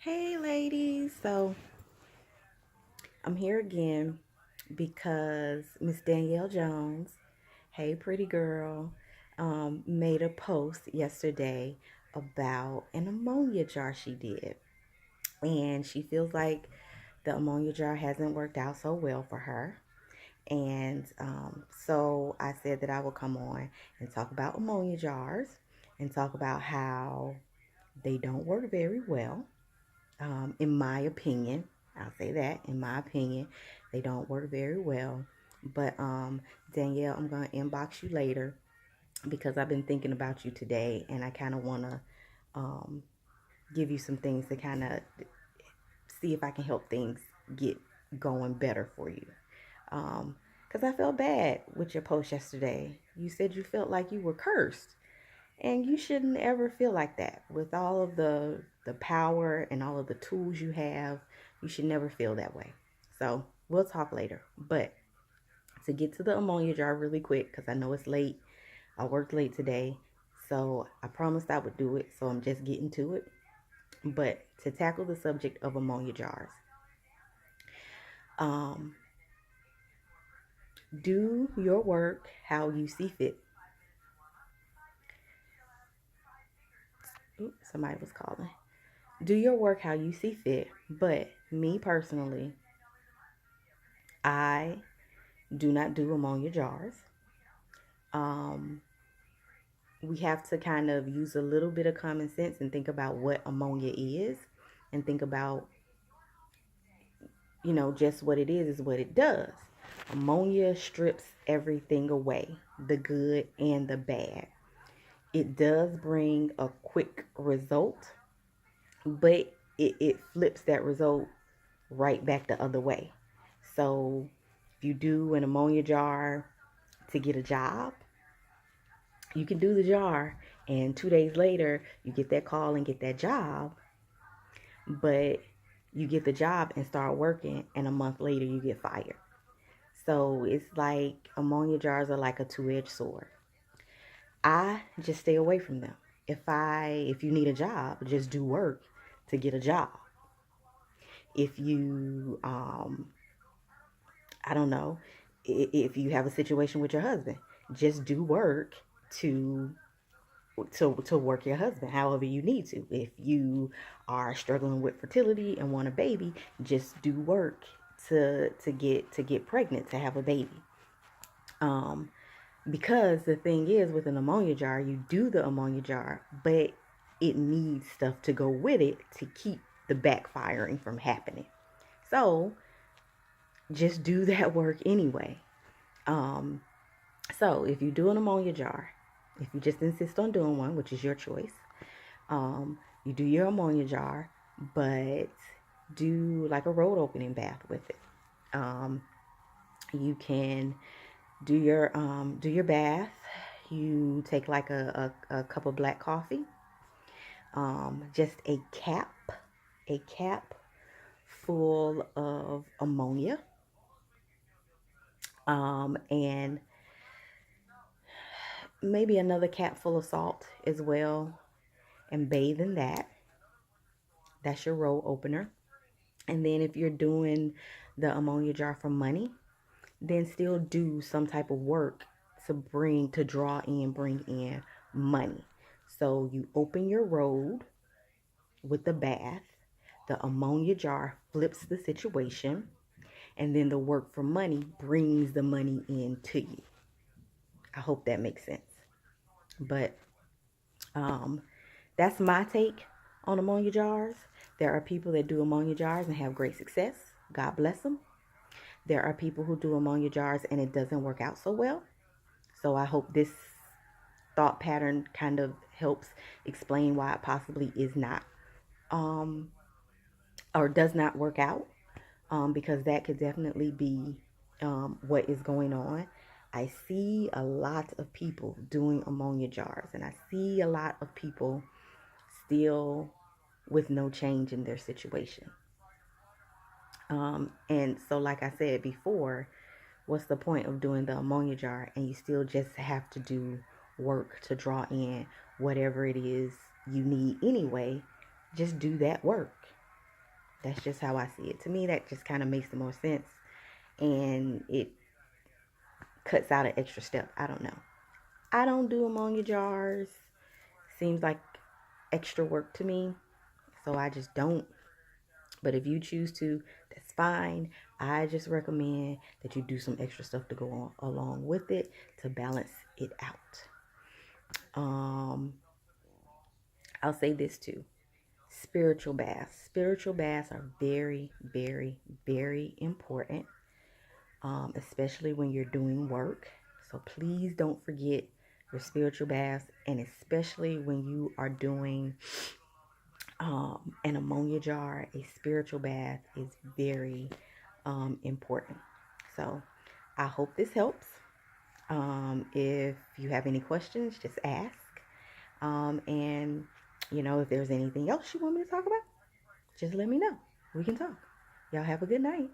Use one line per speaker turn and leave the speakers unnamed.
Hey ladies, so I'm here again because Miss Danielle Jones, hey pretty girl, made a post yesterday about an ammonia jar she did. And she feels like the ammonia jar hasn't worked out so well for her. And so I said that I would come on and talk about ammonia jars and talk about how they don't work very well. In my opinion, I'll say that, in my opinion, they don't work very well. But Danielle, I'm going to inbox you later because I've been thinking about you today and I kind of want to um, give you some things to kind of see if I can help things get going better for you. Because I felt bad with your post yesterday. You said you felt like you were cursed. And you shouldn't ever feel like that. With all of the power and all of the tools you have, you should never feel that way. So we'll talk later. But to get to the ammonia jar really quick, because I know it's late. I worked late today. So I promised I would do it. So I'm just getting to it. But to tackle the subject of ammonia jars, um, do your work how you see fit. Oops, somebody was calling. Do your work how you see fit. But me personally, I do not do ammonia jars. Um, we have to kind of use a little bit of common sense and think about what ammonia is and think about, just what it is what it does. Ammonia strips everything away, the good and the bad. It does bring a quick result, but it flips that result right back the other way. So if you do an ammonia jar to get a job, you can do the jar and 2 days later you get that call and get that job, but you get the job and start working and a month later you get fired. So it's like ammonia jars are like a two-edged sword. I just stay away from them. If you need a job, just do work to get a job. If you I don't know, if you have a situation with your husband, just do work to to work your husband however you need to. If you are struggling with fertility and want a baby, just do work to get pregnant, to have a baby. Um, because the thing is, with an ammonia jar, you do the ammonia jar, but it needs stuff to go with it to keep the backfiring from happening. So just do that work anyway. Um, so if you do an ammonia jar, if you just insist on doing one, which is your choice, you do your ammonia jar, but do like a road opening bath with it. You can do your bath. You take like a cup of black coffee, just a cap full of ammonia, and maybe another cap full of salt as well, and bathe in that. That's your roll opener. And then if you're doing the ammonia jar for money, then still do some type of work bring in money. So you open your road with the bath, the ammonia jar flips the situation, and then the work for money brings the money in to you. I hope that makes sense. But um, that's my take on ammonia jars. There are people that do ammonia jars and have great success. God bless them. There are people who do ammonia jars and it doesn't work out so well. So I hope this thought pattern kind of helps explain why it possibly is not um, or does not work out, because that could definitely be what is going on. I see a lot of people doing ammonia jars, and I see a lot of people still with no change in their situation. And so, like I said before, what's the point of doing the ammonia jar and you still just have to do work to draw in whatever it is you need anyway? Just do that work. That's just how I see it. To me, that just kind of makes the more sense, and it cuts out an extra step. I don't know. I don't do ammonia jars. Seems like extra work to me, so I just don't. But if you choose to, that's fine. I just recommend that you do some extra stuff to go on along with it to balance it out. I'll say this too. Spiritual baths. Spiritual baths are very, very, very important, especially when you're doing work. So please don't forget your spiritual baths, and especially when you are doing an ammonia jar, a spiritual bath is very important. So I hope this helps. If you have any questions, just ask. And, if there's anything else you want me to talk about, just let me know. We can talk. Y'all have a good night.